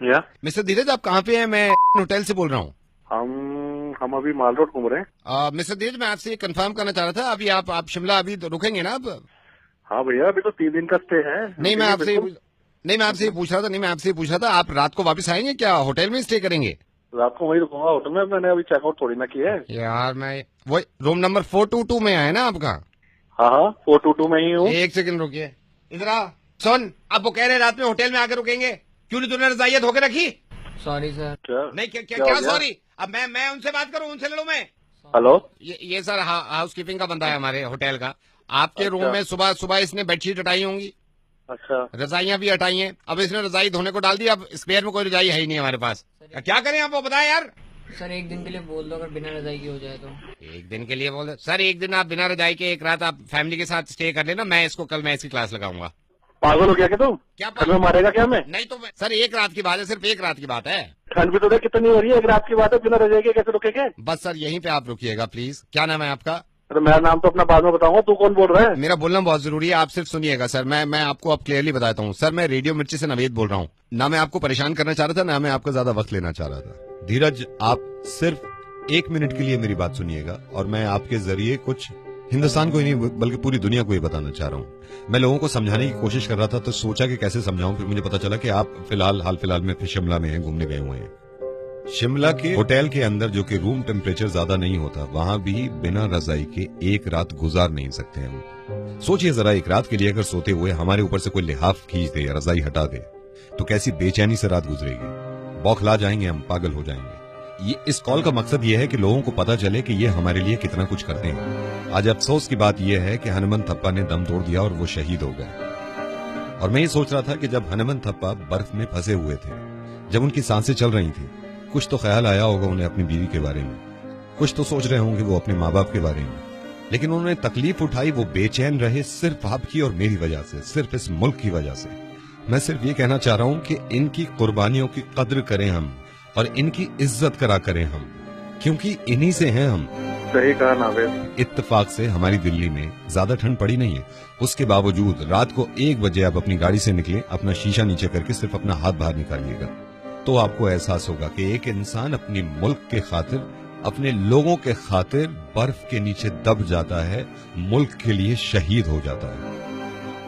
या मिस्टर धीरज, आप कहाँ पे हैं? मैं होटल से बोल रहा हूँ। हम अभी माल रोड घूम रहे हैं। मिस्टर धीरज, मैं आपसे कंफर्म करना चाह रहा था, अभी आप शिमला अभी तो रुकेंगे ना? अब हाँ भैया, अभी तो 3 दिन का स्टे है। नहीं, मैं आपसे ये पूछ रहा था। नहीं, मैं आपसे ये पूछ रहा था, आप रात को वापस आएंगे क्या? होटल में स्टे करेंगे? रात को वही रुकूंगा होटल में। मैंने अभी चेकआउट थोड़ी ना किया है यार, मैं वही रूम नंबर 422 में है ना आपका? हाँ हाँ, 422 में ही हूँ। एक सेकंड रुकिए, इधर आ। सुन, अब वो कह रहे हैं रात में होटल में आकर रुकेंगे। क्यों नहीं तूने रजाइयाँ धो के रखी? Sorry sir. क्या नहीं, क्या हो क्या गया? सॉरी? अब मैं उनसे बात करूं? उनसे लड़ूं मैं? हेलो। ये सर हाउस कीपिंग का बंदा है हमारे होटल का। आपके रूम अच्छा। में सुबह सुबह इसने बेडशीट हटाई होंगी, अच्छा। रजाइयां भी हटाई हैं। अब इसने रजाई धोने को डाल दी, अब स्पेयर में कोई रजाई है ही नहीं हमारे पास। क्या करें आप, वो बताएं यार। सर एक दिन के लिए बोल दो, अगर बिना रजाई की हो जाए तो। एक दिन के लिए बोल दो सर? एक दिन आप बिना रजाई के एक रात आप फैमिली के साथ स्टे कर लेना। मैं इसकी क्लास लगाऊंगा। पागल हो गया क्या तुम? क्या ठंड में मारेगा क्या मैं? नहीं तो सर, एक रात की बात है, सिर्फ एक रात की बात है। ठंड भी तो देख कितनी हो रही है। एक रात की बात है, बिना रजाई के कैसे रुकेंगे? बस सर यहीं पे आप रुकिएगा प्लीज। क्या नाम है आपका? अरे मेरा नाम तो अपना बाद में बताऊंगा। तू कौन बोल रहा है? मेरा बोलना बहुत जरूरी है, आप सिर्फ सुनिएगा सर। मैं आपको अब क्लियरली बताता हूँ सर। मैं रेडियो मिर्ची से नवेद बोल रहा हूँ। ना मैं आपको परेशान करना चाह रहा था, ना मैं आपका ज्यादा वक्त लेना चाह रहा था। धीरज, आप सिर्फ 1 मिनट के लिए मेरी बात सुनिएगा, और मैं आपके जरिए कुछ हिंदुस्तान को ही नहीं बल्कि पूरी दुनिया को ही बताना चाह रहा हूँ। मैं लोगों को समझाने की कोशिश कर रहा था, तो सोचा कि कैसे समझाऊं। फिर मुझे पता चला कि आप हाल फिलहाल में शिमला में हैं, घूमने गए हुए हैं। शिमला के होटल के अंदर, जो कि रूम टेम्परेचर ज्यादा नहीं होता, वहां भी बिना रजाई के एक रात गुजार नहीं सकते हम। सोचिए जरा, एक रात के लिए अगर सोते हुए हमारे ऊपर से कोई लिहाफ खींच दे या रजाई हटा दे, तो कैसी बेचैनी से रात गुजरेगी। बौखला जाएंगे हम, पागल हो जाएंगे। इस कॉल का मकसद ये है कि लोगों को पता चले कि ये हमारे लिए कितना कुछ करते हैं। आज अफसोस की बात यह है कि हनुमंत थप्पा ने दम तोड़ दिया और वो शहीद हो गए। और मैं ये सोच रहा था कि जब हनुमंत थप्पा बर्फ में फंसे हुए थे, जब उनकी सांसें चल रही थी, कुछ तो ख्याल आया होगा उन्हें अपनी बीवी के बारे में, कुछ तो सोच रहे होंगे वो अपने माँ बाप के बारे में। लेकिन उन्होंने तकलीफ उठाई, वो बेचैन रहे सिर्फ आपकी और मेरी वजह से, सिर्फ इस मुल्क की वजह से। मैं सिर्फ ये कहना चाह रहा हूं कि इनकी कुर्बानियों की कद्र करें हम, और इनकी इज्जत करा करें हम, क्योंकि इन्हीं से हैं हम। सही कहा नावेद। इत्तेफाक से हमारी दिल्ली में ज्यादा ठंड पड़ी नहीं है, उसके बावजूद रात को 1 बजे आप अपनी गाड़ी से निकले, अपना शीशा नीचे करके सिर्फ अपना हाथ बाहर निकालिएगा, तो आपको एहसास होगा कि एक इंसान अपनी मुल्क के खातिर, अपने लोगों के खातिर बर्फ के नीचे दब जाता है, मुल्क के लिए शहीद हो जाता है।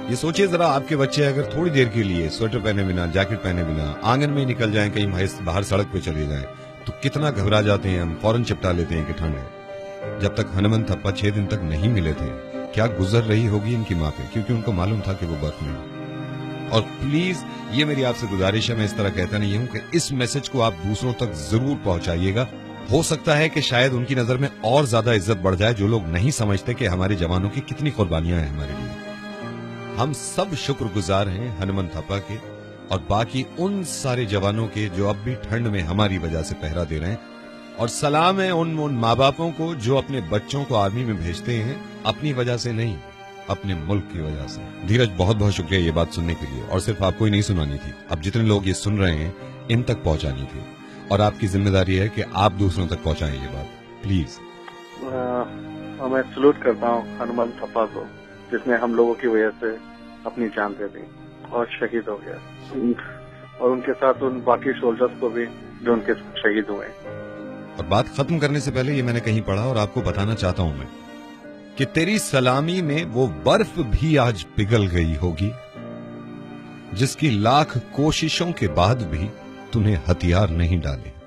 ये सोचिए जरा, आपके बच्चे अगर थोड़ी देर के लिए स्वेटर पहने बिना, जैकेट पहने बिना आंगन में निकल जाएं, कहीं बाहर सड़क पे चले जाएं, तो कितना घबरा जाते हैं हम, फौरन चिपटा लेते हैं कि ठंड है। जब तक हनुमंत थप्पा 6 दिन तक नहीं मिले थे, क्या गुजर रही होगी इनकी माँ पे, क्योंकि उनको मालूम था कि वो बर्फ में। और प्लीज, ये मेरी आपसे गुजारिश है, मैं इस तरह कहता नहीं हूं, कि इस मैसेज को आप दूसरों तक जरूर पहुंचाइएगा। हो सकता है कि शायद उनकी नजर में और ज्यादा इज्जत बढ़ जाए, जो लोग नहीं समझते कि हमारे जवानों की कितनी कुर्बानियां हैं हमारे लिए। हम सब शुक्रगुजार हैं हनुमंत थप्पा के और बाकी उन सारे जवानों के जो अब भी ठंड में हमारी वजह से पहरा दे रहे हैं। और सलाम है उन माँ बापों को जो अपने बच्चों को आर्मी में भेजते हैं, अपनी वजह से नहीं, अपने मुल्क की वजह से। धीरज, बहुत बहुत शुक्रिया ये बात सुनने के लिए, और सिर्फ आपको ही नहीं सुनानी थी, अब जितने लोग ये सुन रहे हैं इन तक पहुंचानी थी, और आपकी जिम्मेदारी है कि आप दूसरों तक पहुंचाएं ये बात, प्लीज। मैं सलूट करता हूँ हनुमंत थप्पा को, जिसने हम लोगों की वजह से अपनी जान दे दी और शहीद हो गया, और उनके साथ उन बाकी सोल्जर्स को भी जो उनके शहीद हुए। और बात खत्म करने से पहले ये मैंने कहीं पढ़ा और आपको बताना चाहता हूं मैं, कि तेरी सलामी में वो बर्फ भी आज पिघल गई होगी, जिसकी लाख कोशिशों के बाद भी तूने हथियार नहीं डाले।